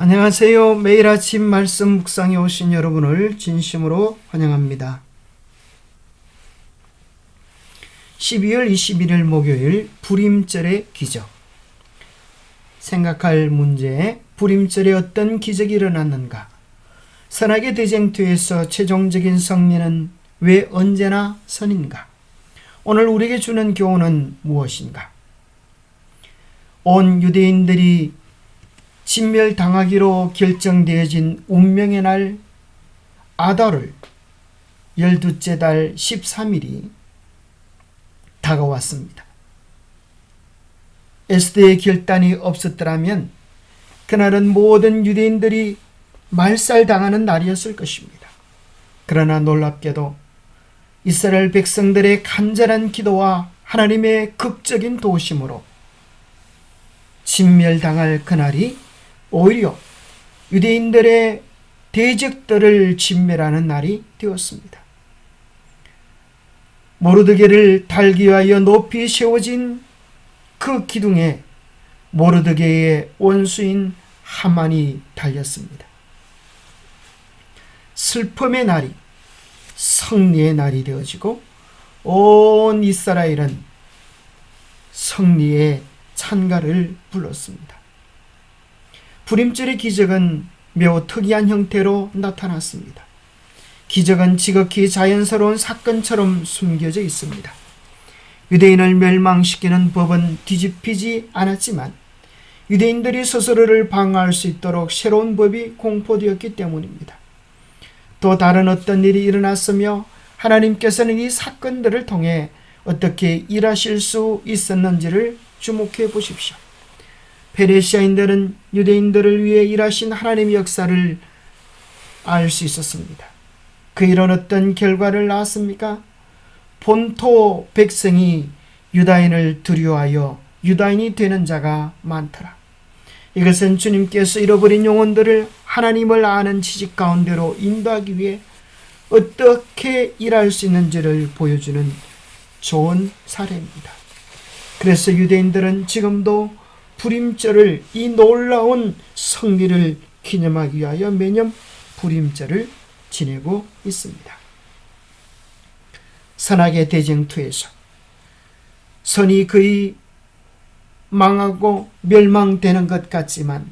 안녕하세요. 매일 아침 말씀 묵상에 오신 여러분을 진심으로 환영합니다. 12월 21일 목요일 불임절의 기적. 생각할 문제, 불임절에 어떤 기적이 일어났는가? 선악의 대쟁투에서 최종적인 승리는 왜 언제나 선인가? 오늘 우리에게 주는 교훈은 무엇인가? 온 유대인들이 진멸당하기로 결정되어진 운명의 날 아달을 12째 달 13일이 다가왔습니다. 에스더의 결단이 없었더라면 그날은 모든 유대인들이 말살당하는 날이었을 것입니다. 그러나 놀랍게도 이스라엘 백성들의 간절한 기도와 하나님의 극적인 도우심으로 진멸당할 그날이 오히려 유대인들의 대적들을 진멸하는 날이 되었습니다. 모르드게를 달기 위하여 높이 세워진 그 기둥에 모르드게의 원수인 하만이 달렸습니다. 슬픔의 날이 승리의 날이 되어지고 온 이스라엘은 승리의 찬가를 불렀습니다. 불임절의 기적은 매우 특이한 형태로 나타났습니다. 기적은 지극히 자연스러운 사건처럼 숨겨져 있습니다. 유대인을 멸망시키는 법은 뒤집히지 않았지만 유대인들이 스스로를 방어할 수 있도록 새로운 법이 공포되었기 때문입니다. 또 다른 어떤 일이 일어났으며 하나님께서는 이 사건들을 통해 어떻게 일하실 수 있었는지를 주목해 보십시오. 페르시아인들은 유대인들을 위해 일하신 하나님의 역사를 알 수 있었습니다. 그 일은 어떤 결과를 낳았습니까? 본토 백성이 유다인을 두려워하여 유다인이 되는 자가 많더라. 이것은 주님께서 잃어버린 영혼들을 하나님을 아는 지식 가운데로 인도하기 위해 어떻게 일할 수 있는지를 보여주는 좋은 사례입니다. 그래서 유대인들은 지금도 불임절을, 이 놀라운 승리를 기념하기 위하여 매년 불임절을 지내고 있습니다. 선악의 대쟁투에서 선이 거의 망하고 멸망되는 것 같지만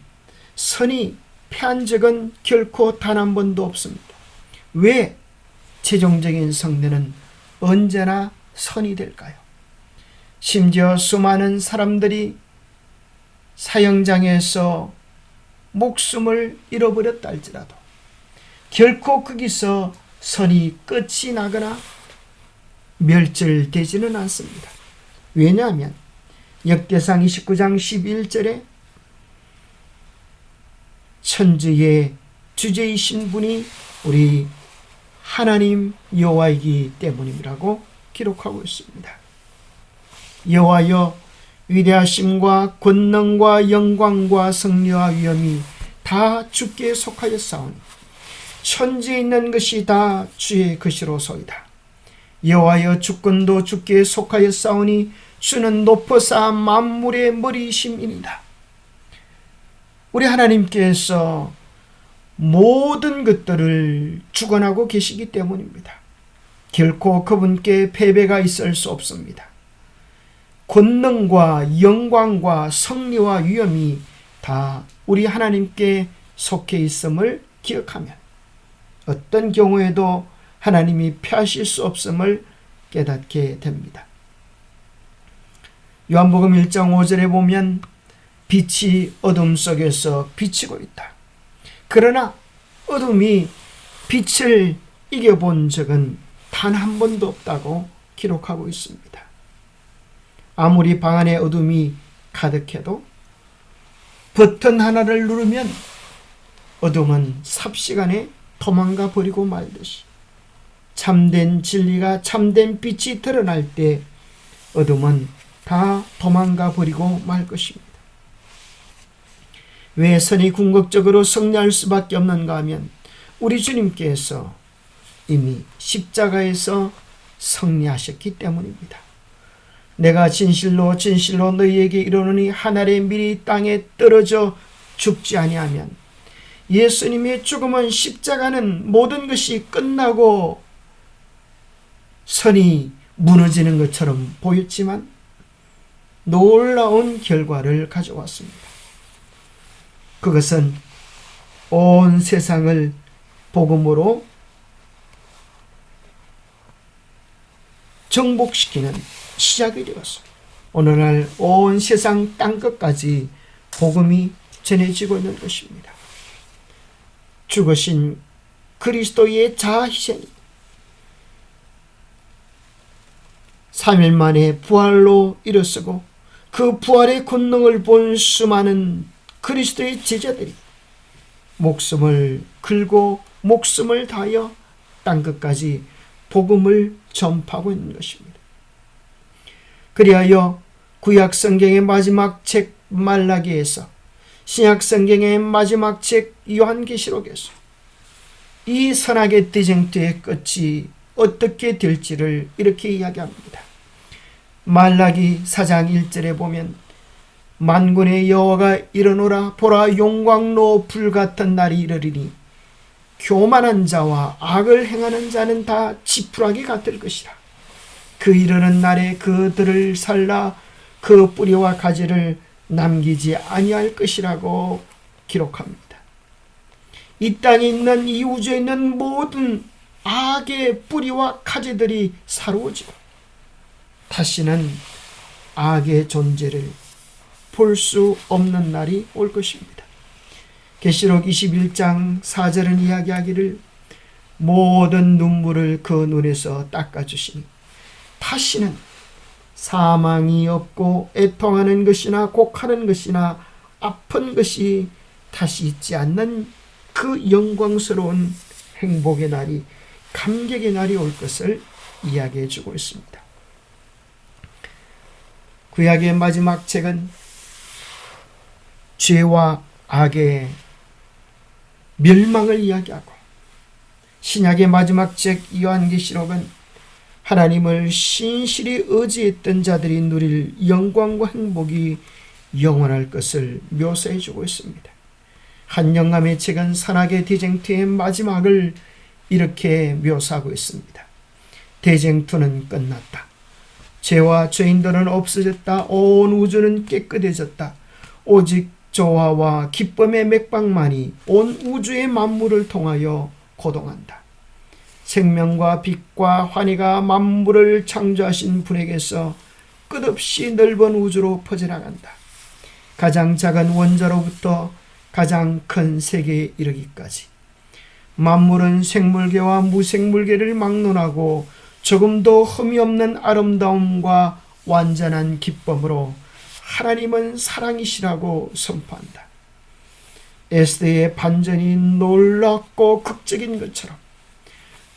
선이 패한 적은 결코 단 한 번도 없습니다. 왜 최종적인 승리는 언제나 선이 될까요? 심지어 수많은 사람들이 사형장에서 목숨을 잃어버렸다 할지라도 결코 거기서 선이 끝이 나거나 멸절되지는 않습니다. 왜냐하면 역대상 29장 11절에 천지의 주제이신 분이 우리 하나님 여호와이기 때문이라고 기록하고 있습니다. 여호와여, 위대하심과 권능과 영광과 승리와 위엄이 다 주께 속하였사오니 천지에 있는 것이 다 주의 것이로소이다. 여호와여, 주권도 주께 속하였사오니 주는 높으사 만물의 머리이심이니이다. 우리 하나님께서 모든 것들을 주관하고 계시기 때문입니다. 결코 그분께 패배가 있을 수 없습니다. 권능과 영광과 승리와 위엄이 다 우리 하나님께 속해 있음을 기억하면 어떤 경우에도 하나님이 패하실 수 없음을 깨닫게 됩니다. 요한복음 1장 5절에 보면 빛이 어둠 속에서 비치고 있다. 그러나 어둠이 빛을 이겨본 적은 단 한 번도 없다고 기록하고 있습니다. 아무리 방 안에 어둠이 가득해도 버튼 하나를 누르면 어둠은 삽시간에 도망가 버리고 말듯이 참된 진리가, 참된 빛이 드러날 때 어둠은 다 도망가 버리고 말 것입니다. 왜 선이 궁극적으로 승리할 수밖에 없는가 하면 우리 주님께서 이미 십자가에서 승리하셨기 때문입니다. 내가 진실로 진실로 너희에게 이르노니 한 알의 밀이 땅에 떨어져 죽지 아니하면 예수님의 죽음은 십자가는 모든 것이 끝나고 선이 무너지는 것처럼 보였지만 놀라운 결과를 가져왔습니다. 그것은 온 세상을 복음으로 정복시키는 시작이 되었습니다. 오늘날 온 세상 땅끝까지 복음이 전해지고 있는 것입니다. 죽으신 그리스도의 자아희생이 3일 만에 부활로 일어서고 그 부활의 권능을 본 수많은 그리스도의 제자들이 목숨을 걸고 목숨을 다하여 땅끝까지 복음을 전파하고 있는 것입니다. 그리하여 구약 성경의 마지막 책 말라기에서 신약 성경의 마지막 책 요한계시록에서 이 선악의 대쟁투의 끝이 어떻게 될지를 이렇게 이야기합니다. 말라기 4장 1절에 보면 만군의 여호와가 이르노라 보라 용광로 불같은 날이 이르리니 교만한 자와 악을 행하는 자는 다 지푸라기 같을 것이라. 그 이르는 날에 그들을 살라 그 뿌리와 가지를 남기지 아니할 것이라고 기록합니다. 이 땅에 있는 이 우주에 있는 모든 악의 뿌리와 가지들이 사로워지고 다시는 악의 존재를 볼 수 없는 날이 올 것입니다. 계시록 21장 4절은 이야기하기를 모든 눈물을 그 눈에서 닦아주시니 다시는 사망이 없고 애통하는 것이나 곡하는 것이나 아픈 것이 다시 있지 않는 그 영광스러운 행복의 날이 감격의 날이 올 것을 이야기해 주고 있습니다. 구약의 마지막 책은 죄와 악의 멸망을 이야기하고 신약의 마지막 책 요한계시록은 하나님을 신실히 의지했던 자들이 누릴 영광과 행복이 영원할 것을 묘사해 주고 있습니다. 한영감의 책은 선악의 대쟁투의 마지막을 이렇게 묘사하고 있습니다. 대쟁투는 끝났다. 죄와 죄인들은 없어졌다. 온 우주는 깨끗해졌다. 오직 조화와 기쁨의 맥박만이 온 우주의 만물을 통하여 고동한다. 생명과 빛과 환희가 만물을 창조하신 분에게서 끝없이 넓은 우주로 퍼져나간다. 가장 작은 원자로부터 가장 큰 세계에 이르기까지 만물은 생물계와 무생물계를 막론하고 조금도 흠이 없는 아름다움과 완전한 기쁨으로 하나님은 사랑이시라고 선포한다. 에스더의 반전이 놀랍고 극적인 것처럼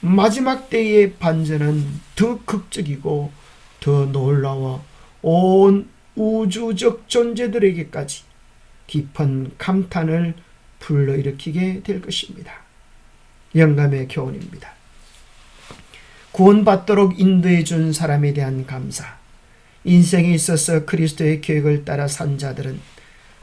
마지막 때의 반전은 더 극적이고 더 놀라워 온 우주적 존재들에게까지 깊은 감탄을 불러일으키게 될 것입니다. 영감의 교훈입니다. 구원받도록 인도해 준 사람에 대한 감사. 인생에 있어서 그리스도의 계획을 따라 산 자들은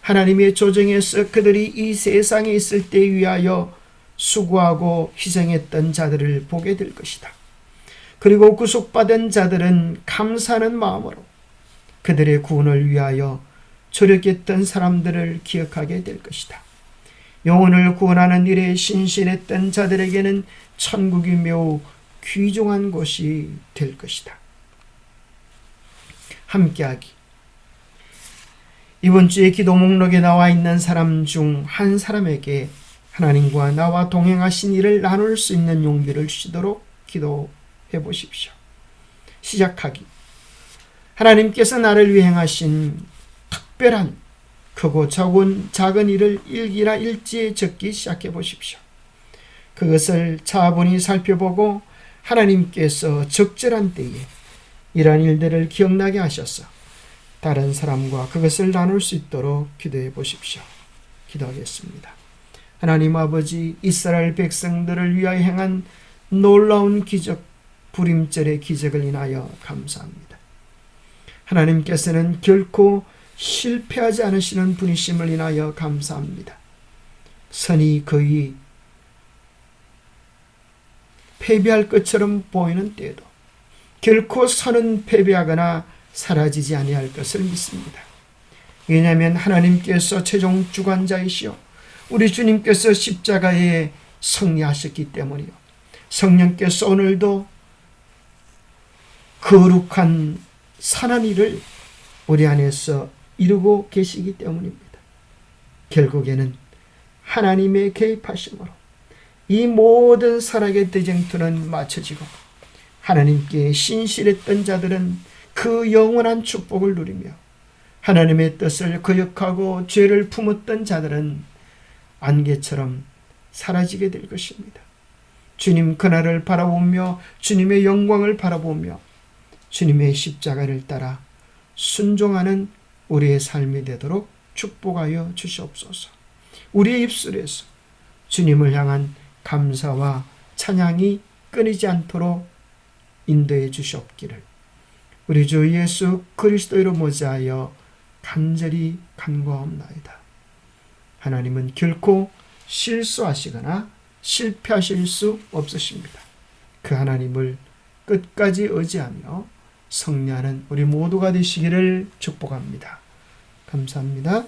하나님의 조정에서 그들이 이 세상에 있을 때 위하여 수고하고 희생했던 자들을 보게 될 것이다. 그리고 구속받은 자들은 감사하는 마음으로 그들의 구원을 위하여 조력했던 사람들을 기억하게 될 것이다. 영혼을 구원하는 일에 신실했던 자들에게는 천국이 매우 귀중한 곳이 될 것이다. 함께하기. 이번 주에 기도 목록에 나와 있는 사람 중 한 사람에게 하나님과 나와 동행하신 일을 나눌 수 있는 용기를 주시도록 기도해 보십시오. 시작하기. 하나님께서 나를 위해 행하신 특별한 크고 작은 일을 일기나 일지에 적기 시작해 보십시오. 그것을 차분히 살펴보고 하나님께서 적절한 때에 이러한 일들을 기억나게 하셔서 다른 사람과 그것을 나눌 수 있도록 기도해 보십시오. 기도하겠습니다. 하나님 아버지, 이스라엘 백성들을 위하여 행한 놀라운 기적, 부림절의 기적을 인하여 감사합니다. 하나님께서는 결코 실패하지 않으시는 분이심을 인하여 감사합니다. 선이 거의 패배할 것처럼 보이는 때에도 결코 선은 패배하거나 사라지지 아니할 것을 믿습니다. 왜냐하면 하나님께서 최종 주관자이시오 우리 주님께서 십자가에 승리하셨기 때문이요. 성령께서 오늘도 거룩한 선한 일을 우리 안에서 이루고 계시기 때문입니다. 결국에는 하나님의 개입하심으로 이 모든 사랑의 대쟁투는 맞춰지고 하나님께 신실했던 자들은 그 영원한 축복을 누리며 하나님의 뜻을 거역하고 죄를 품었던 자들은 안개처럼 사라지게 될 것입니다. 주님 그날을 바라보며 주님의 영광을 바라보며 주님의 십자가를 따라 순종하는 우리의 삶이 되도록 축복하여 주시옵소서. 우리의 입술에서 주님을 향한 감사와 찬양이 끊이지 않도록 인도해 주시옵기를 우리 주 예수 그리스도로 모자하여 간절히 간구하옵나이다. 하나님은 결코 실수하시거나 실패하실 수 없으십니다. 그 하나님을 끝까지 의지하며 승리하는 우리 모두가 되시기를 축복합니다. 감사합니다.